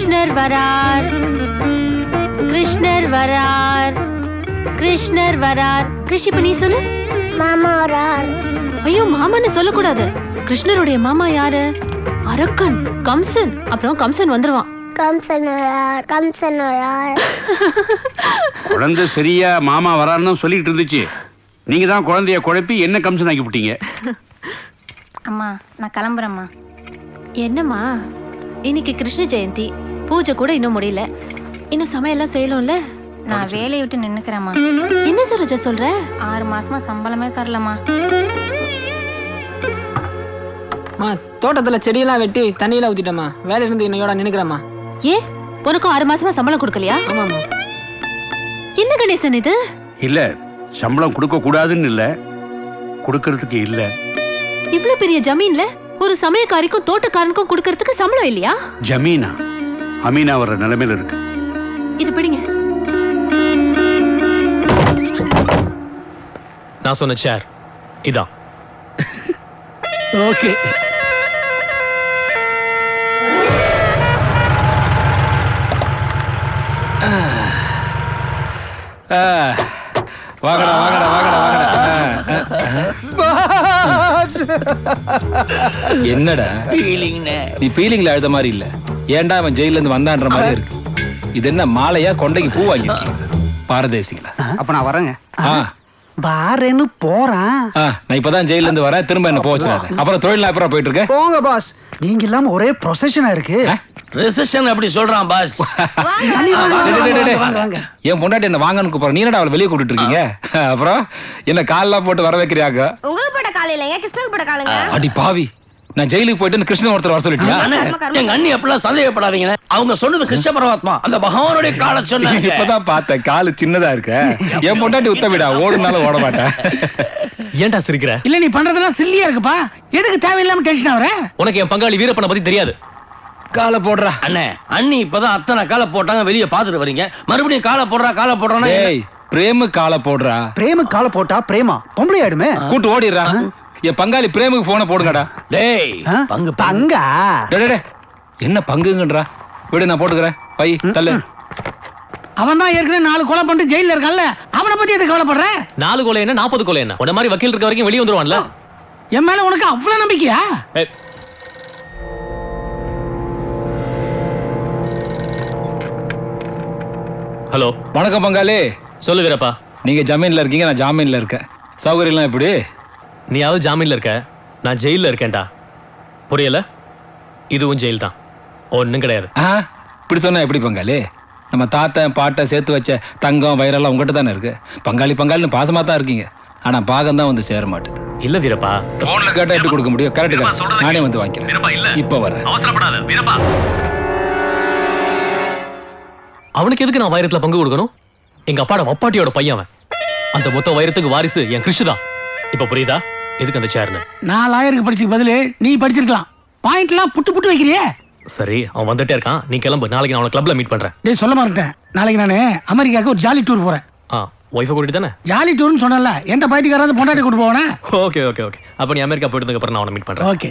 கிருஷ்ணர் வரார், கிருஷ்ணர் வரார், கிருஷ்ணர் வரார். கிருஷ், இப்ப நீ சொல்லு. மாமா வரார். ஐயோ, மாமான்னு சொல்லக்கூடாது. கிருஷ்ணருடைய மாமா யாரு? அரக்கன், கம்சன். அப்புறம் கம்சன் வந்துருவான். கம்சன் வரார், கம்சன் வரார். குழந்தை சரியா மாமா வரான்னு சொல்லிட்டு இருந்துச்சு. நீங்க தான் குழந்தைய குழப்பி என்ன கம்சன் ஆக்கி விட்டீங்க. அம்மா, நான் கிளம்புறேம்மா. என்னம்மா, இன்னைக்கு கிருஷ்ண ஜெயந்தி, பூஜை கூட இன்னும் முடியல. இன்னும் சமையல்லாம் செய்யலும்ல. நான் வேலையை விட்டு நின்னுக்கிறேம்மா. என்ன சரோஜா சொல்ற? 6 மாசமா சம்பளமே தரலம்மா. தோட்டத்துல செடியெல்லாம் வெட்டி தண்ணியெல்லாம் ஊத்திட்டமா. வேலை இருந்து என்னையோட நினைக்கிறேம்மா. ஏ, உனக்கும் 6 மாசமா சம்பளம் கொடுக்கலையா? ஆமாம்மா. என்ன கணேசன் இது? இல்ல, சம்பளம் கொடுக்க கூடாதுன்னு இல்ல, கொடுக்கறதுக்கு இல்ல. இவ்ளோ பெரிய ஜமீன்ல ஒரு சமயக்காரிக்கும் தோட்டக்காரனுக்கும் கொடுக்கறதுக்கு சம்பளம் இல்லையா? ஜமீனா அமீனா வர்ற நிலைமையில இருக்கு. இது பிடிங்க. நான் சொன்ன சேர் இதான். ஓகே. வாங்கடா வாங்கடா வாங்கடா வாங்கடா. என்னடா நீ பீலிங்ல அழுத மாதிரி இல்ல. ஏன்டா அவன் ஜெயில இருந்து வந்தான்ற மாதிரி இருக்கு. இது என்ன மாலையா கொண்டைக்கு பூ வாங்கிருக்கீங்க பாரதேசிகளா? அப்ப நான் வரேங்க. வாரேன்னு போறேன். நான் இப்பதான் ஜெயில இருந்து வரேன். திரும்ப என்ன போச்சுறாத. அப்புறம் தொழில் அப்புறம் போயிட்டு இருக்க. போங்க பாஸ். நீங்க இல்லாம ஒரே ப்ரொசஷனா இருக்கு. ரெசெஷன் அப்படி சொல்றான் பாஸ். என் பொண்டாட்டி என்ன வாங்கன்னு கூப்பிடுற. நீ என்னடா அவளை வெளியே கூட்டிட்டு இருக்கீங்க? அப்புறம் என்ன கால்லாம் போட்டு வர வைக்கிறியாங்க? உங்களுக்கு போட்ட கால இல்லைங்க, கிருஷ்ணன் போட்ட காலுங்க. அடி பாவி, நான் ஜெயிலுக்கு போயிட்டு கிருஷ்ணன் ஒருத்தர் வர சொல்லிட்டியா? எங்க அண்ணி அப்படிலாம் சந்தேகப்படாதீங்க. அவங்க சொன்னது கிருஷ்ண பரமாத்மா, அந்த பகவானுடைய காலை சொன்னாங்க. இப்பதான் பார்த்தேன், காலு சின்னதா இருக்க. என் பொண்டாட்டி உத்தமிடா, ஓடுனாலும் ஓட மாட்டேன். ஏன்டா சிரிக்கிற? இல்ல, நீ பண்றதெல்லாம் சில்லியா இருக்குப்பா. எதுக்கு தேவையில்லாம டென்ஷன் ஆவற? உனக்கு என் பங்காளி வீரப்பனை பத்தி தெரியாது. காலை போடுறா. அண்ணே, அண்ணி இப்பதான் அத்தனை காலை போட்டாங்க, வெளியே பாத்துட்டு வரீங்க. மறுபடியும் காலை போடுறா காலை போடுறானா? பிரேமு காலை போடுறா. பிரேமு காலை போட்டா பிரேமா பொம்பளை ஆயிடுமே. கூட்டு ஓடிடுறா. என் பங்காளி பிரேமுக்கு போன போடுங்கடா. டேய், பங்கு பங்கா? என்ன பங்குங்கன்றா? விடு, நான் போட்டுக்கிறேன். பை தள்ளு. அவன் தான் ஏற்கனவே 4 கொலை பண்ணிட்டு ஜெயில இருக்கான்ல, அவனை பத்தி எதுக்கு கவலைப்படுற? 4 கொலை என்ன 40 கொலை என்ன? உன்ன மாதிரி வக்கீல் இருக்க வரைக்கும் வெளியே வந்துருவான்ல. என் மேல உனக்கு அவ்வளவு நம்பிக்கையா? ஹலோ, வணக்கம் பங்காளி. சொல்லு வீரப்பா. நீங்க ஜமீன்ல இருக்கீங்க, நான் ஜாமீன்ல இருக்கேன். சௌகரியம்லாம் எப்படி? நீயாவது ஜாமீன்ல இருக்க, நான் ஜெயில இருக்கேன்டா. புரியல? இதுவும் ஜெயில் தான், ஒன்னும் கிடையாது. இப்படி சொன்னா எப்படி பங்காளி? நம்ம தாத்தன் பாட்டை சேர்த்து வச்ச தங்கம் வயிறெல்லாம் உங்ககிட்ட தானே இருக்கு. பங்காளி பங்காளின்னு பாசமா தான் இருக்கீங்க. ஆனா பாகம் தான் வந்து சேர மாட்டுது. இல்ல வீரப்பா, போன்ல கேட்டா எப்படி கொடுக்க முடியும்? கரெக்ட், நானே வந்து வாங்கிக்கிறேன். இப்ப வரேன். அவசரப்படாத வீரப்பா. அவனுக்கு எதுக்கு நான் வைரத்துல பங்கு கொடுக்கணும்? எங்க அப்பாட வப்பாட்டியோட பையன் அவன். அந்த மொத்த வைரத்துக்கு வாரிசு என் கிருஷ் தான். இப்ப புரியுதா எதுக்கு அந்த சேர்னு? நான் லாயருக்கு படிச்சதுக்கு பதிலு நீ படிச்சிருக்கலாம். பாயிண்ட்லாம் புட்டு புட்டு வைக்கிறியே. சரி, அவன் வந்துட்டே இருக்கான், நீ கிளம்பு. நாளைக்கு நான் அவனை கிளப்ல மீட் பண்றேன். டேய், சொல்ல மாட்டேன். நாளைக்கு நானு அமெரிக்காவுக்கு ஒரு ஜாலி டூர் போறேன். ஒய்ஃபை கூட்டிட்டு தானே? ஜாலி டூர்னு சொன்னல, எந்த பைத்தியக்காராவது பொண்டாட்டி கூட்டு போவானே. Okay okay okay. அப்ப நீ அமெரிக்கா போயிட்டதுக்கு அப்புறம் நான் அவனை மீட் பண்றேன். ஓகே.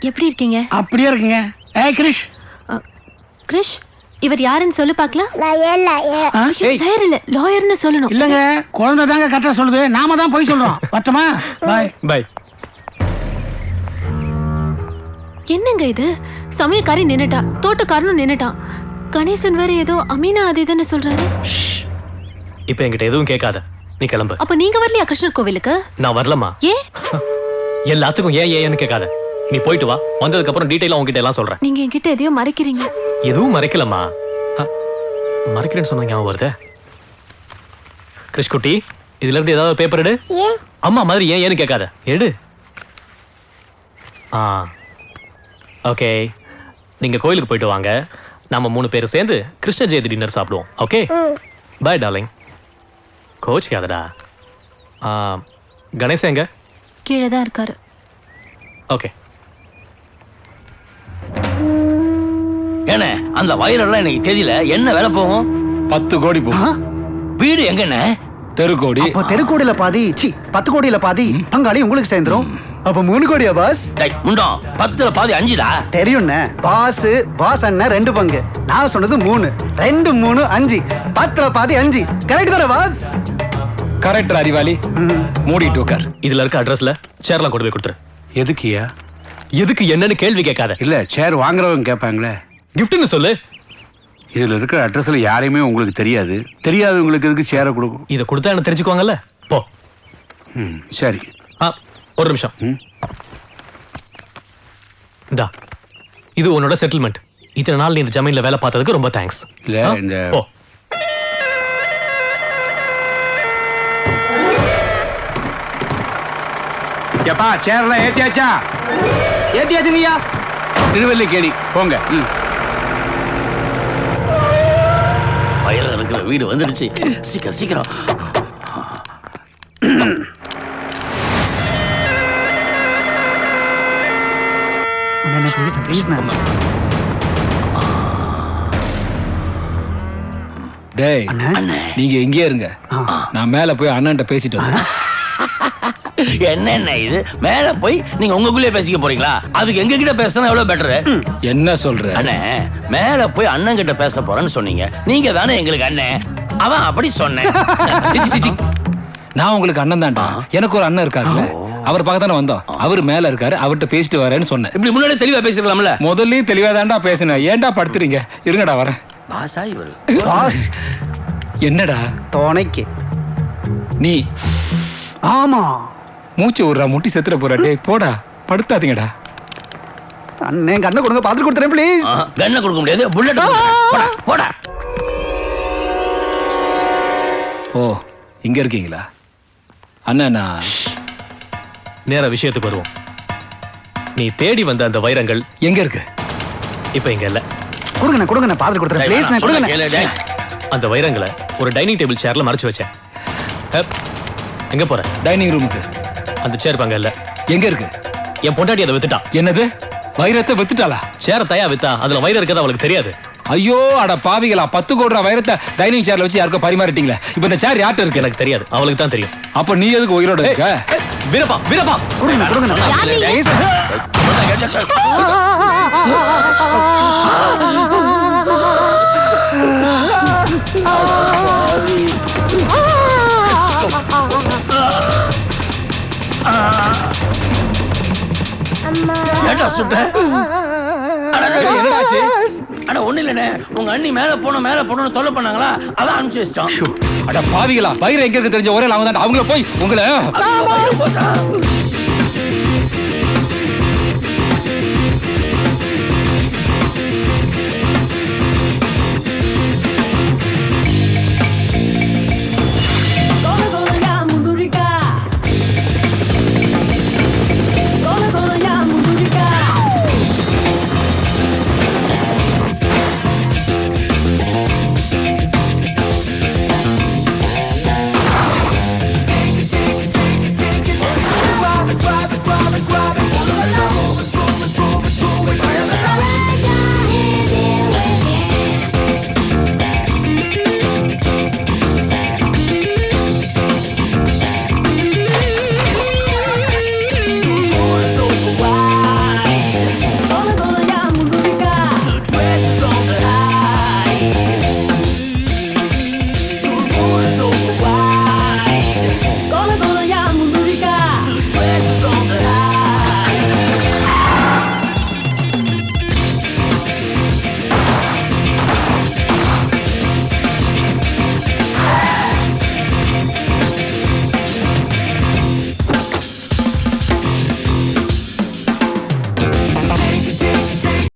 எப்படி இருக்கீங்க? அப்படியே இருக்குங்க. ஏய் கிரிஷ். கிரிஷ், இவர் யாருன்னு சொல்லு பார்க்கலாம். லாயர். லாயர் இல்ல, லாயர்னு சொல்லணும். இல்லங்க, குழந்தை தாங்க கரெக்டா சொல்லுது, நாம தான் போய் சொல்றோம். வரட்டுமா? Bye bye. என்னங்க இது? சமயக்காரி நின்னுட்டா, தோட்டக்காரனும் நின்னுட்டான். கணேசன் வேற ஏதோ அமீனா அது இதுன்னு சொல்றாரு. இப்ப என்கிட்ட எதுவும் கேட்காத, நீ கிளம்பு. அப்ப நீங்க வரலையா கிருஷ்ணர் கோவிலுக்கு? நான் வரலமா. ஏ, எல்லாத்துக்கும் ஏன்னு கேட்காத, நீ போயிட்டு வா. வந்ததுக்கு அப்புறம் டீடைலா உன்கிட்ட எல்லாம் சொல்றேன். நீங்க என்கிட்ட எதையோ மறைக்கிறீங்க. எதுவும் மறைக்கலமா. மறைக்கிறேன்னு சொன்ன ஞாபகம் வருது. கிருஷ்குட்டி, இதுல இருந்து ஏதாவது பேப்பர் எடு. அம்மா மாதிரி ஏன்னு கேட்காத, எடு. ஓகே, நீங்க கோயிலுக்கு போயிட்டு வாங்க. நாம 3 பேர் சேர்ந்து கிருஷ்ண ஜெயந்தி டின்னர் சாப்பிடுவோம். Okay, bye darling. கோச்சிக்காதடா. கணேசன் எங்க? கீழே தான் இருக்காரு. ஓகே. என்ன அந்த வைரெல்லாம் எனக்கு தெரியல, என்ன வேலை போகும்? 10 கோடி போகும். வீடு எங்கண்ணே? தெருக்கோடி. அப்போ தெருக்கோடியில பாதி, 10 கோடியில பாதி பங்காளி உங்களுக்கு சேர்ந்துரும். அப்ப 3 கோடியா பாஸ்? டேய் முண்டம் 10ல பாதி 5டா. தெரியும்ண்ணே. பாஸ் அண்ணன் 2 பங்கு. நான் சொன்னது 3. 2 3 5. 10ல பாதி 5. கரெக்ட் தானே பாஸ்? கரெக்டர் அறிவாளி. மூடிட்டு உட்கார். இதுல இருக்க அட்ரஸ்ல சேர்லாம் கொண்டு போய் கொடுத்துரு. எதுக்குயா? எதுக்கு என்னன்னு கேள்வி கேட்காத. இல்ல சேர் வாங்குறவங்க கேட்பாங்களே. கிஃப்ட்னு சொல்லு. இதுல இருக்கிற அட்ரஸ்ல யாரையுமே உங்களுக்கு தெரியாது. தெரியாதவங்களுக்கு எதுக்கு சேரை கொடுக்கும்? இதை கொடுத்தா என்ன தெரிஞ்சுக்குவாங்கல்ல. போ. சரி. ஒரு நிமிஷம். இந்தா, இது உன்னோட செட்டில்மெண்ட். இத்தனை நாள் நீ இந்த ஜமீன்ல வேலை பார்த்ததுக்கு ரொம்ப தேங்க்ஸ். இல்ல இந்த போ. எப்பா சேர்லாம் ஏத்தியாச்சா? ஏத்தியாச்சுங்கய்யா. திருவல்லிக்கேணி போங்க. வயல இருக்கிற வீடு வந்துடுச்சு. சீக்கிரம் சீக்கிரம். டேய் நீங்க இங்கே இருங்க. நான் மேல போய் அண்ணன்ட்ட பேசிட்டு வரேன். என்ன இது மேல போய் நீங்க உங்களுக்குள்ளே பேசிக்க போறீங்களா? அதுக்கு எங்க கிட்ட பேசினா எவ்வளவு பெட்டர். என்ன சொல்ற? அண்ணே மேல போய் அண்ணன் கிட்ட பேச போறேன்னு சொன்னீங்க. நீங்க தானே எங்களுக்கு அண்ணன். அவன் அப்படி சொன்னேன். நான் உங்களுக்கு அண்ணன் தான்டா. எனக்கு ஒரு அண்ணன் இருக்காருல்ல, அவர் பார்க்க தானே வந்தோம். அவர் மேல இருக்காரு, அவர்கிட்ட பேசிட்டு வரேன்னு சொன்னேன். இப்படி முன்னாடி தெளிவா பேசிருக்கலாம்ல. முதல்லயே தெளிவா தான்டா பேசினேன். ஏன்டா படுத்துறீங்க? இருங்கடா வரேன். பாசா இவரு. பாஸ் என்னடா துணைக்கு. நீ ஆமா. மூச்சு விடுறா, முட்டி செத்துற போற. டேய் போடா, படுத்தாதீங்கடா. அண்ணன் கண்ணை கொடுங்க, பார்த்துட்டு கொடுத்துறேன் ப்ளீஸ். கண்ணை கொடுக்க முடியாது. புல்லட் போடா போடா. ஓ இங்க இருக்கீங்களா அண்ணா? நேர விஷயத்துக்கு வருவோம். நீ தேடி வந்த அந்த வைரங்கள் எங்க இருக்கு? இப்ப இங்க இல்ல. கொடுங்க பார்த்துட்டு கொடுத்துறேன் ப்ளீஸ். நான் கொடுங்க. கேளு டேய். அந்த வைரங்களை ஒரு டைனிங் டேபிள் சேர்ல மறைச்சு வச்சேன். எங்க போற? டைனிங் ரூமுக்கு. அந்த சேர் பங்க இல்ல. எங்க இருக்கு? என் பொண்டாட்டி அதை வித்துட்டான். என்னது? வைரத்தை வித்துட்டாளா? சேர தயா வித்தா அதுல வைரம் இருக்கிறது அவளுக்கு தெரியாது. ஐயோ அட பாவிகளா, 10 கோடி ரூபாய் வைரத்தை டைனிங் சேர்ல வச்சு யாருக்கோ பரிமாறிட்டீங்களே. இப்ப இந்த சேர் யார்ட்ட இருக்கு? எனக்கு தெரியாது, அவளுக்கு தான் தெரியும். அப்ப நீ எதுக்கு உயிரோட இருக்க? வீரப்பா வீரப்பா கொடுங்க. ப்ளீஸ். ஏன்டா சுட்ட? என்னடாச்சு? அட ஒண்ணு இல்லனே. உங்க அண்ணி மேல போணும் தொல்லை பண்ணாங்களா? அதான் அனுப்பிச்சு வச்சிட்டோம். அட பாவிகளா, வைரம் எங்க இருக்கு தெரிஞ்ச ஒரே அவங்க தான். அவங்கள போய் உங்களை